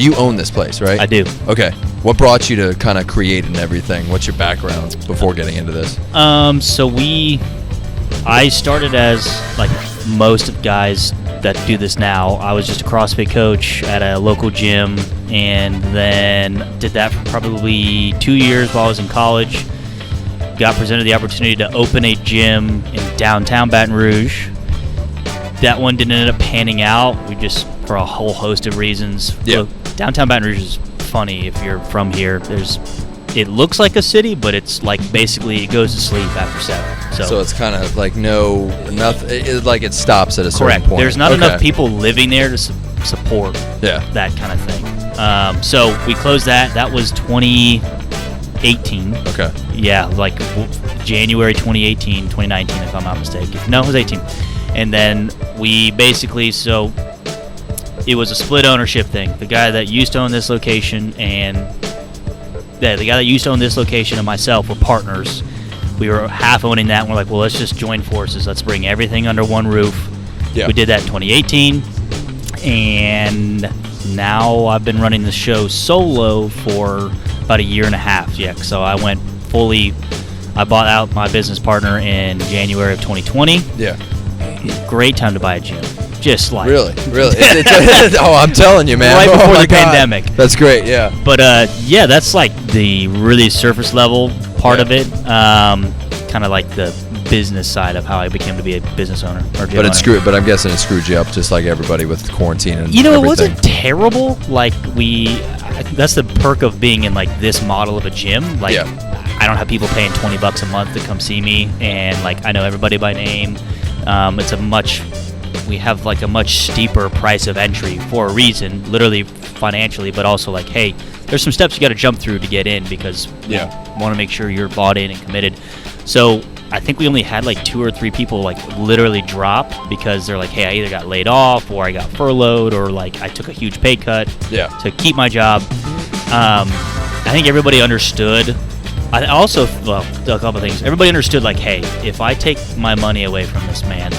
you own this place, right? I do. Okay. What brought you to kind of create and everything? What's your background before getting into this? I started as, like most of guys that do this now, I was just a CrossFit coach at a local gym, and then did that for probably 2 years while I was in college. Got presented the opportunity to open a gym in downtown Baton Rouge. That one didn't end up panning out. We just, for a whole host of reasons. Yeah. Look, downtown Baton Rouge is funny if you're from here. It looks like a city, but it's like basically it goes to sleep after 7. So it's kind of like like it stops at a certain correct. point. There's not enough people living there to support that kind of thing. So we closed that. That was 2018. Okay. Yeah, like January 2018, 2019, if I'm not mistaken. No, it was 18. And then we basically, so it was a split ownership thing. The guy that used to own this location and myself were partners. We were half owning that, and we're like, well, let's just join forces. Let's bring everything under one roof. Yeah. We did that in 2018, and now I've been running the show solo for about a year and a half. Yeah, so I bought out my business partner in January of 2020. Yeah. Great time to buy a gym. Just like really oh, I'm telling you, man, right before the God. pandemic. That's great. Yeah, but that's like the really surface level part of it, kind of like the business side of how I became to be a business owner or gym owner. But I'm guessing it screwed you up just like everybody with quarantine and everything. It wasn't terrible. Like that's the perk of being in like this model of a gym. Like I don't have people paying $20 a month to come see me, and like I know everybody by name. We have like a much steeper price of entry for a reason, literally financially, but also like, hey, there's some steps you got to jump through to get in because we want to make sure you're bought in and committed. So I think we only had like 2 or 3 people like literally drop because they're like, hey, I either got laid off or I got furloughed or like I took a huge pay cut to keep my job. I think everybody understood. A couple of things. Everybody understood like, hey, if I take my money away from this man,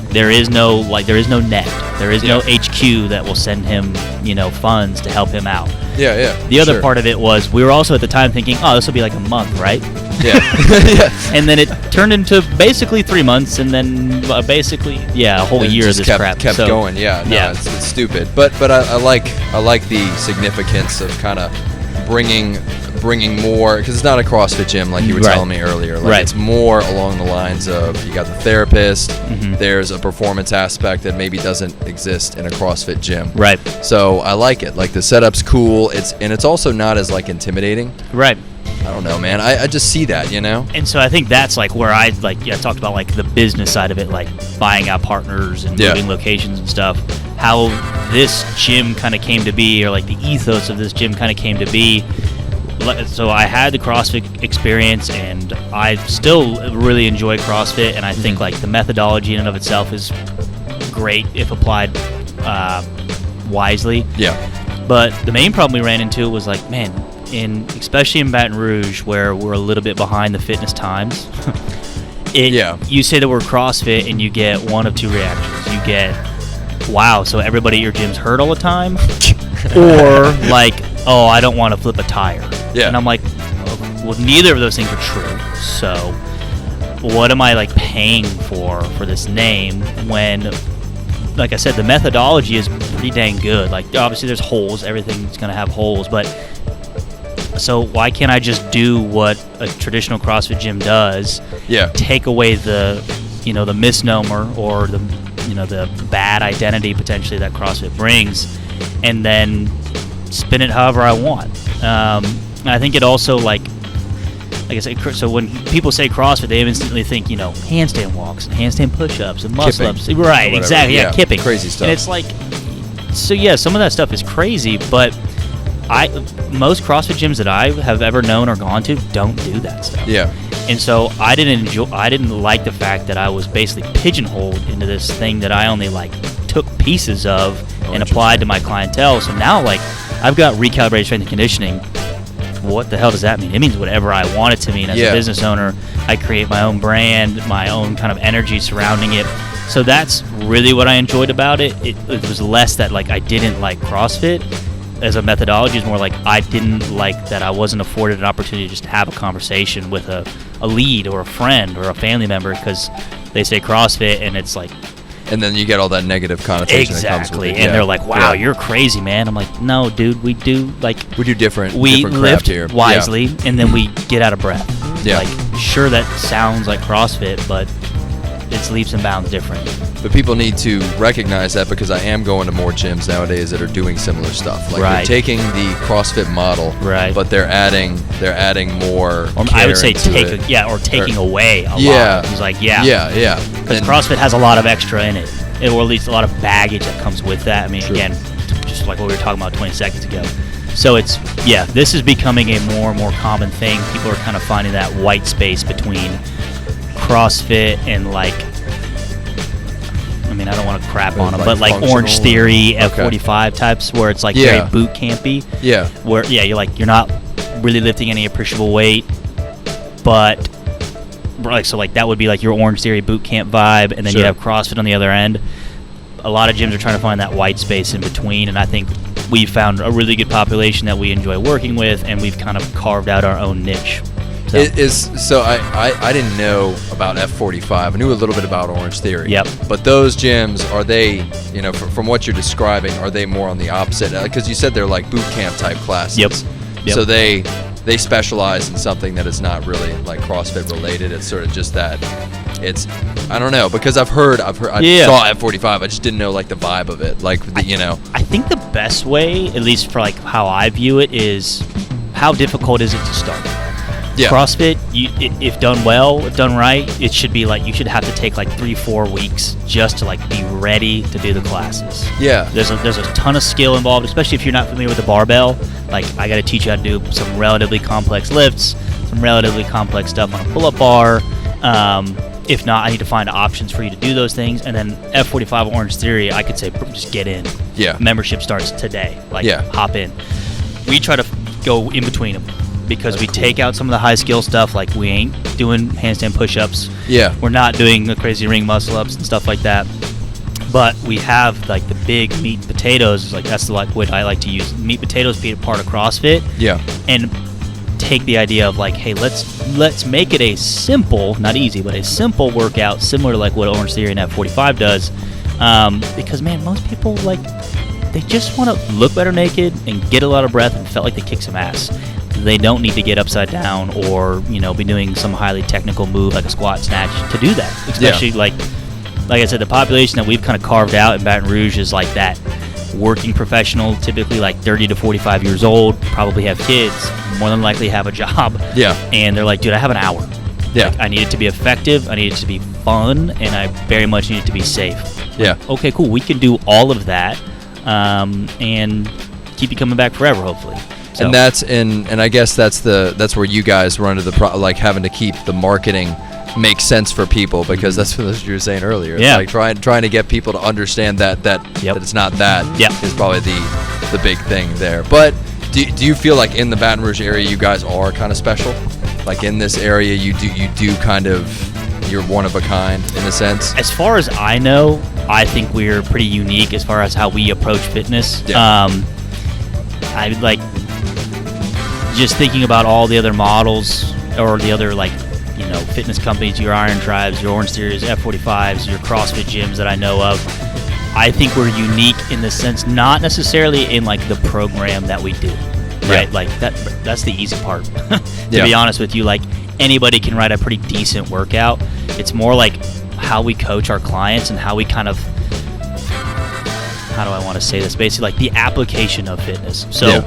there is no net. There is no HQ that will send him, funds to help him out. The other part of it was we were also at the time thinking, oh, this will be like a month, right? And then it turned into basically 3 months, and then basically a whole year of this crap. Kept going. It's stupid. But I like the significance of kind of bringing more, because it's not a CrossFit gym like you were telling me earlier. It's more along the lines of you got the therapist, there's a performance aspect that maybe doesn't exist in a CrossFit gym. Right. So I like it. Like the setup's cool. It's also not as like intimidating. Right. I don't know, man. I just see that, And so I think that's like where I talked about like the business side of it, like buying out partners and moving locations and stuff. How this gym kind of came to be, or like the ethos of this gym kind of came to be. So I had the CrossFit experience, and I still really enjoy CrossFit, and I think like the methodology in and of itself is great if applied wisely. Yeah. But the main problem we ran into was like, man, especially in Baton Rouge, where we're a little bit behind the fitness times. You say the word CrossFit, and you get one of 2 reactions. You get, wow, so everybody at your gym's hurt all the time, or like, oh, I don't want to flip a tire. Yeah. And I'm like, well, neither of those things are true. So what am I like paying for this name when, like I said, the methodology is pretty dang good. Like obviously there's holes, everything's going to have holes, but so why can't I just do what a traditional CrossFit gym does? Yeah. Take away the misnomer or the bad identity potentially that CrossFit brings, and then spin it however I want. I think it also like I said, so when people say CrossFit, they instantly think, handstand walks and handstand push-ups and muscle-ups. Right, exactly. Yeah, kipping. Crazy stuff. And it's like, so yeah, some of that stuff is crazy, but most CrossFit gyms that I have ever known or gone to don't do that stuff. Yeah. And so I didn't like the fact that I was basically pigeonholed into this thing that I only like took pieces of and applied to my clientele. So now like I've got recalibrated strength and conditioning. What the hell does that mean? It means whatever I want it to mean. As a business owner, I create my own brand, my own kind of energy surrounding it. So that's really what I enjoyed about it. It was less that like I didn't like CrossFit. as a methodology is more like I didn't like that I wasn't afforded an opportunity to just have a conversation with a lead or a friend or a family member, because they say CrossFit and it's like, and then you get all that negative connotation that comes with it. And they're like, wow, you're crazy, man. I'm like, no, dude, we do different lift here wisely, and then we get out of breath. Yeah. Like, sure, that sounds like CrossFit, but it's leaps and bounds different. But people need to recognize that, because I am going to more gyms nowadays that are doing similar stuff. Like they're taking the CrossFit model, but they're adding more. Or I would say taking away a lot. It's like because CrossFit has a lot of extra in it, or at least a lot of baggage that comes with that. I mean, again, just like what we were talking about 20 seconds ago. So it's this is becoming a more and more common thing. People are kind of finding that white space between CrossFit and like, I mean, I don't want to crap on them, but like Orange Theory, F45 types, where it's like very boot campy. Yeah. Where you're not really lifting any appreciable weight, but like that would be like your Orange Theory boot camp vibe, and then you have CrossFit on the other end. A lot of gyms are trying to find that white space in between, and I think we've found a really good population that we enjoy working with, and we've kind of carved out our own niche. So I didn't know about F45. I knew a little bit about Orange Theory. Yep. But those gyms, are they, from what you're describing, are they more on the opposite? Because you said they're like boot camp type classes. Yep. So they specialize in something that is not really like CrossFit related. It's sort of just that. It's, I don't know, because I saw F45. I just didn't know like the vibe of it. Like I think the best way, at least for like how I view it, is how difficult is it to start? Yeah. CrossFit, if done well, if done right, it should be like you should have to take like 3-4 weeks just to like be ready to do the classes. Yeah. There's a ton of skill involved, especially if you're not familiar with the barbell. Like I got to teach you how to do some relatively complex lifts, some relatively complex stuff on a pull-up bar. If not, I need to find options for you to do those things. And then F45 Orange Theory, I could say just get in. Yeah. Membership starts today. Hop in. We try to go in between them, because we take out some of the high skill stuff. Like we ain't doing handstand push-ups. Yeah. We're not doing the crazy ring muscle-ups and stuff like that. But we have like the big meat and potatoes. Like that's what I like to use. Meat and potatoes being a part of CrossFit. Yeah. And take the idea of like, hey, let's make it a simple, not easy, but a simple workout similar to like what Orange Theory and F45 does. Because man, most people they just want to look better naked and get a lot of breath and felt like they kick some ass. They don't need to get upside down or be doing some highly technical move like a squat snatch to do that. Especially like I said, the population that we've kind of carved out in Baton Rouge is like that working professional, typically like 30 to 45 years old, probably have kids, more than likely have a job. Yeah. And they're like, dude, I have an hour. Yeah. Like, I need it to be effective, I need it to be fun, and I very much need it to be safe. Yeah. Like, okay, cool. We can do all of that, and keep you coming back forever, hopefully. So. And I guess that's where you guys run into the having to keep the marketing make sense for people, because that's what you were saying earlier. It's like trying to get people to understand that it's not that is probably the big thing there. But do you feel like in the Baton Rouge area you guys are kind of special? Like in this area you do kind of, you're one of a kind in a sense? As far as I know, I think we're pretty unique as far as how we approach fitness. Yeah. I like just thinking about all the other models or the other fitness companies, your Iron Tribes, your Orange Theories, F45s, your CrossFit gyms that I know of. I think we're unique in the sense, not necessarily in like the program that we do, right? Yeah. Like that's the easy part. To be honest with you, like anybody can write a pretty decent workout. It's more like how we coach our clients and how we kind of, how do I want to say this? Basically like the application of fitness. So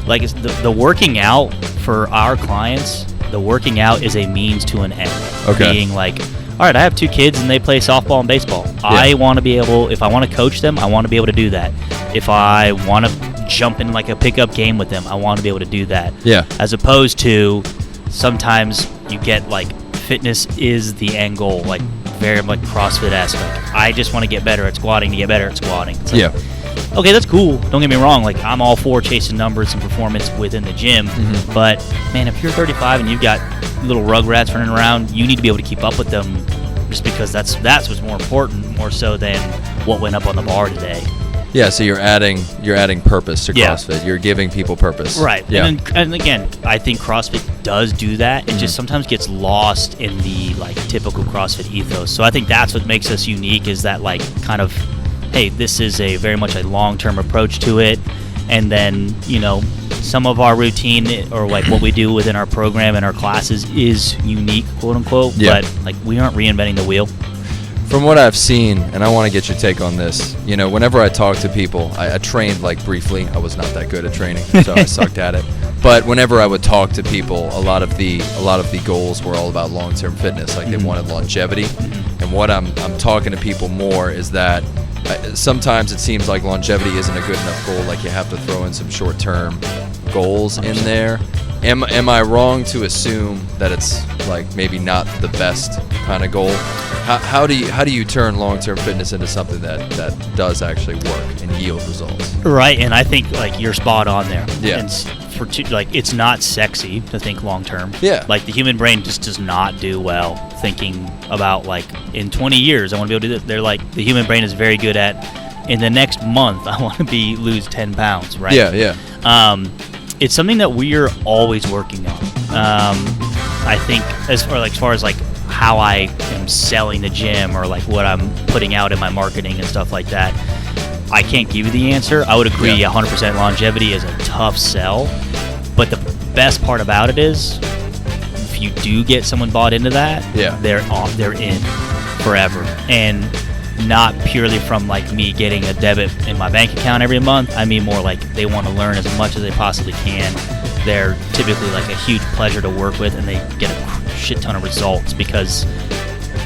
like it's the working out for our clients, the working out is a means to an end. Okay. Being like, all right, I have 2 kids and they play softball and baseball. Yeah. I want to be able, if I want to coach them, I want to be able to do that. If I want to jump in like a pickup game with them, I want to be able to do that. Yeah. As opposed to sometimes you get like fitness is the end goal, like very like CrossFit-esque. Like I just want to get better at squatting to get better at squatting. It's like, okay, that's cool. Don't get me wrong. Like I'm all for chasing numbers and performance within the gym. Mm-hmm. But man, if you're 35 and you've got little rugrats running around, you need to be able to keep up with them, just because that's what's more important, more so than what went up on the bar today. Yeah, so you're adding purpose to CrossFit. You're giving people purpose. Right. Yeah. And again, I think CrossFit does do that. It just sometimes gets lost in the like typical CrossFit ethos. So I think that's what makes us unique, is that like kind of, hey, this is a very much a long-term approach to it. And then, you know, some of our routine or like what we do within our program and our classes is unique, quote unquote. Yeah. But like we aren't reinventing the wheel. From what I've seen, and I want to get your take on this, you know, whenever I talk to people, I trained like briefly. I was not that good at training, so I sucked at it. But whenever I would talk to people, a lot of the goals were all about long-term fitness. Like they wanted longevity. And what I'm talking to people more is that sometimes it seems like longevity isn't a good enough goal. Like you have to throw in some short-term goals in there. Am I wrong to assume that it's like maybe not the best kind of goal? How do you turn long-term fitness into something that does actually work and yield results? Right, and I think like you're spot on there. Yeah. And like it's not sexy to think long-term. Yeah. Like the human brain just does not do well thinking about like in 20 years I want to be able to do this. They're like the human brain is very good at in the next month I want to lose 10 pounds. Right. Yeah. It's something that we're always working on. I think as far as how I am selling the gym or like what I'm putting out in my marketing and stuff like that, I can't give you the answer. I would agree 100% longevity is a tough sell, but the best part about it is if you do get someone bought into that, they're in forever. And not purely from like me getting a debit in my bank account every month. I mean more like they want to learn as much as they possibly can. They're typically like a huge pleasure to work with, and they get a shit ton of results because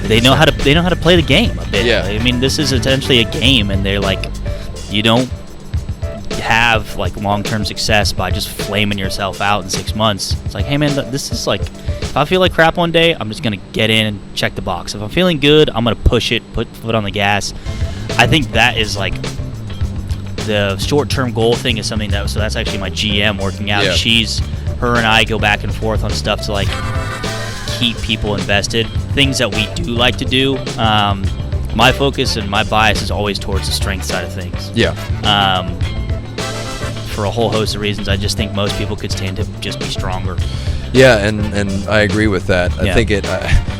they know how to play the game a bit. Yeah. I mean, this is essentially a game, and they're like, you don't have like long-term success by just flaming yourself out in 6 months. It's like, hey man, this is like, if I feel like crap one day, I'm just gonna get in and check the box. If I'm feeling good, I'm gonna push it, put foot on the gas. I think that is like the short-term goal thing is something so that's actually my GM working out. Yeah. Her and I go back and forth on stuff to like keep people invested. Things that we do like to do. My focus and my bias is always towards the strength side of things. Yeah. For a whole host of reasons, I just think most people could stand to just be stronger. Yeah, and I agree with that. I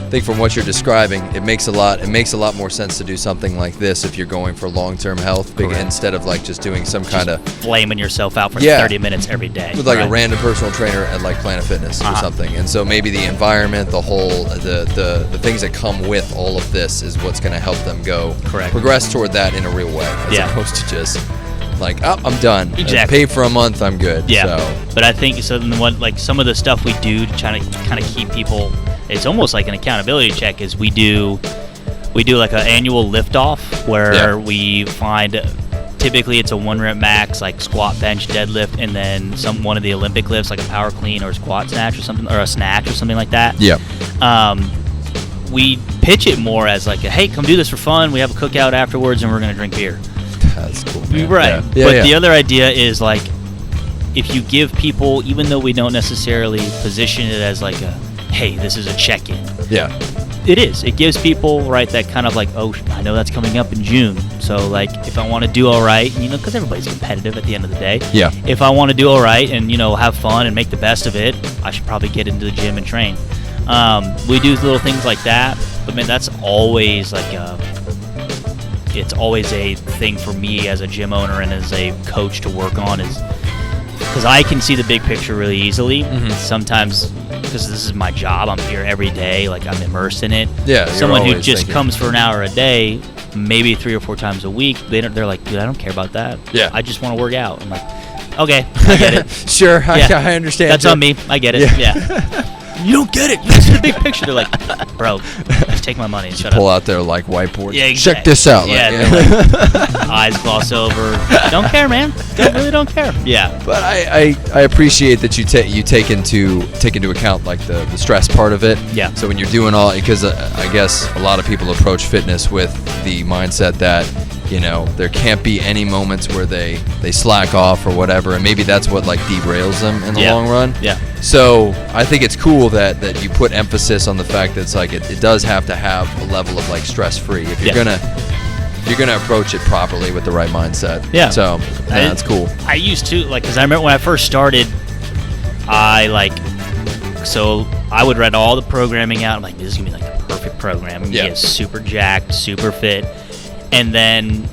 think from what you're describing, it makes a lot more sense to do something like this if you're going for long-term health, instead of like just doing some kind of flaming yourself out for 30 minutes every day with like a random personal trainer at like Planet Fitness or something. And so maybe the environment, the whole the things that come with all of this is what's going to help them progress toward that in a real way, as opposed to just like, oh, I'm done. Exactly. Pay for a month, I'm good. Yeah. So. But I think some of the stuff we do to try to kind of keep people, it's almost like an accountability check. Is we do like an annual lift off where we find typically it's a 1 rep max, like squat, bench, deadlift, and then one of the Olympic lifts like a power clean or a squat snatch or something, or a snatch or something like that. Yeah. We pitch it more as like hey, come do this for fun. We have a cookout afterwards, and we're gonna drink beer. That's cool, man. Right. But the other idea is like if you give people, even though we don't necessarily position it as like a, hey, this is a check-in. Yeah. It is. It gives people, right, that kind of like, oh, I know that's coming up in June. So like if I want to do all right, because everybody's competitive at the end of the day. Yeah. If I want to do all right and, have fun and make the best of it, I should probably get into the gym and train. We do little things like that. But man, that's always like it's always a thing for me as a gym owner and as a coach to work on, is because I can see the big picture really easily. Sometimes because this is my job, I'm here every day, like I'm immersed in it. Yeah. Someone who just comes for an hour a day, maybe 3 or 4 times a week, they're like, dude, I don't care about that. Yeah. I just want to work out. I'm like, okay, I get it. Sure, I understand. That's on me. I get it. Yeah. You don't get it. You see the big picture. They're like, bro, just take my money and shut pull up. out their like whiteboard. Yeah, exactly. Check this out. Yeah, like, eyes gloss over. Don't care, man. Really don't care. Yeah. But I appreciate that you take into account like the stress part of it. Yeah. So when you're doing all, because I guess a lot of people approach fitness with the mindset that there can't be any moments where they slack off or whatever, and maybe that's what like derails them in the long run. Yeah. So I think it's cool that you put emphasis on the fact that it's like it does have to have a level of like stress free. If you're gonna you're gonna approach it properly with the right mindset. Yeah. So that's cool. I used to because I remember when I first started, so I would write all the programming out. I'm like, this is gonna be like the perfect program. You get super jacked, super fit, and then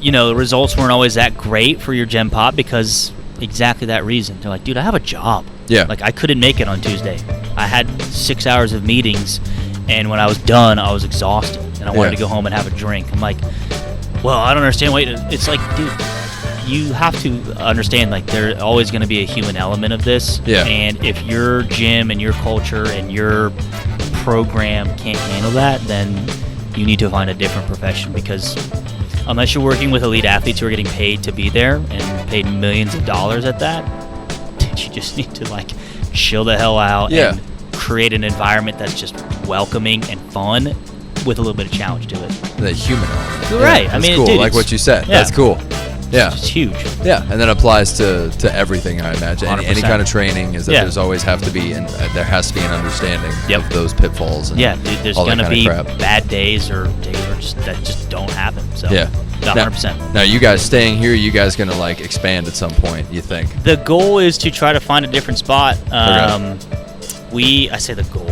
the results weren't always that great for your Gen Pop because exactly that reason. They're like, dude, I have a job. Yeah. Like I couldn't make it on Tuesday. I had 6 hours of meetings, and when I was done, I was exhausted, and I wanted to go home and have a drink. I'm like, well, I don't understand. Wait, it's like, dude, you have to understand, like, there's always going to be a human element of this. Yeah. And if your gym and your culture and your program can't handle that, then you need to find a different profession, because unless you're working with elite athletes who are getting paid to be there and paid millions of dollars at that, you just need to, like, chill the hell out and create an environment that's just welcoming and fun with a little bit of challenge to it. The human element. Right. Yeah, I mean, cool. Dude, like what you said. Yeah. That's cool. Yeah. It's huge. Yeah, and that applies to everything, I imagine. Any 100%. kind of training is that there's always have to be, and there has to be an understanding of those pitfalls. And dude, there's all going to be crap. bad days or days that just don't happen. So, 100%. Now, you guys staying here, you guys going to, like, expand at some point, you think? The goal is to try to find a different spot. I say the goal.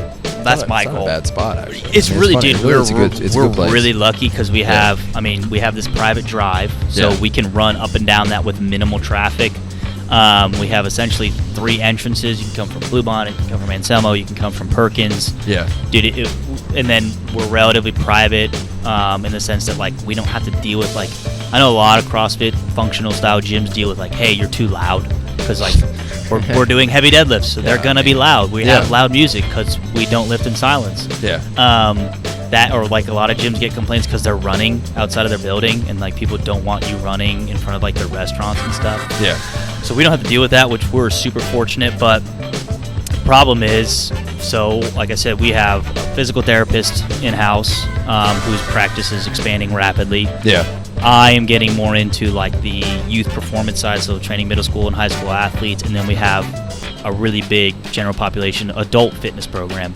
That's my goal. Not a bad spot, actually. It's really, funny. dude. It's a good place. Really lucky because we have. I mean, we have this private drive, so we can run up and down that with minimal traffic. We have essentially 3 entrances. You can come from Blue Bonnet, you can come from Anselmo, you can come from Perkins. Yeah. Dude, and then we're relatively private in the sense that, like, we don't have to deal with, like, I know a lot of CrossFit functional style gyms deal with, like, hey, you're too loud, because, like, we're doing heavy deadlifts, so they're gonna be loud. We have loud music because we don't lift in silence. Yeah. That, or like a lot of gyms get complaints because they're running outside of their building, and, like, people don't want you running in front of, like, their restaurants and stuff. Yeah. So we don't have to deal with that, which we're super fortunate. But the problem is, so like I said, we have a physical therapist in-house whose practice is expanding rapidly. Yeah. I am getting more into, like, the youth performance side, so training middle school and high school athletes, and then we have a really big general population adult fitness program.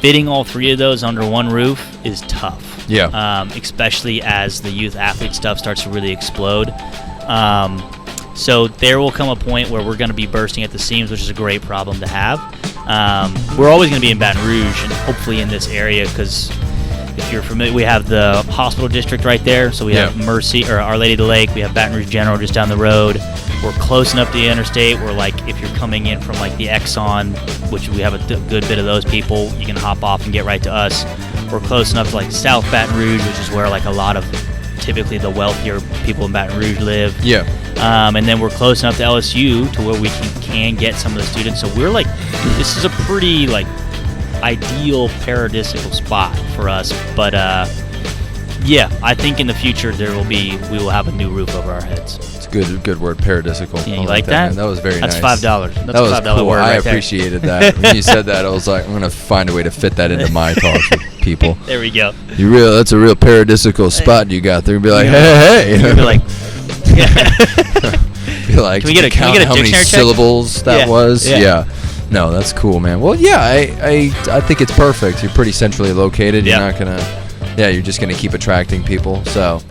Fitting all 3 of those under one roof is tough. Yeah. Especially as the youth athlete stuff starts to really explode. So there will come a point where we're going to be bursting at the seams, which is a great problem to have. We're always going to be in Baton Rouge and hopefully in this area, because if you're familiar, we have the hospital district right there. So we have Mercy, or Our Lady of the Lake. We have Baton Rouge General just down the road. We're close enough to the interstate where, like, if you're coming in from, like, the Exxon, which we have a good bit of those people, you can hop off and get right to us. We're close enough to, like, South Baton Rouge, which is where, like, a lot of typically the wealthier people in Baton Rouge live. Yeah. And then we're close enough to LSU to where we can get some of the students. So we're, like, this is a pretty, like, ideal paradisical spot for us. But I think in the future we will have a new roof over our heads. It's a good word, paradisical. Yeah, you like that? Man. That was very nice. nice. $5. That's that was a $5 cool. word. I right appreciated that. When you said that, I was like, I'm gonna find a way to fit that into my talks with people. There we go. That's a real paradisical spot you got there. You'll be like, hey. You'll be like, be like, can we get a how many syllables that was? Yeah. No, that's cool, man. Well, yeah, I think it's perfect. You're pretty centrally located. You're not gonna, you're just gonna keep attracting people. So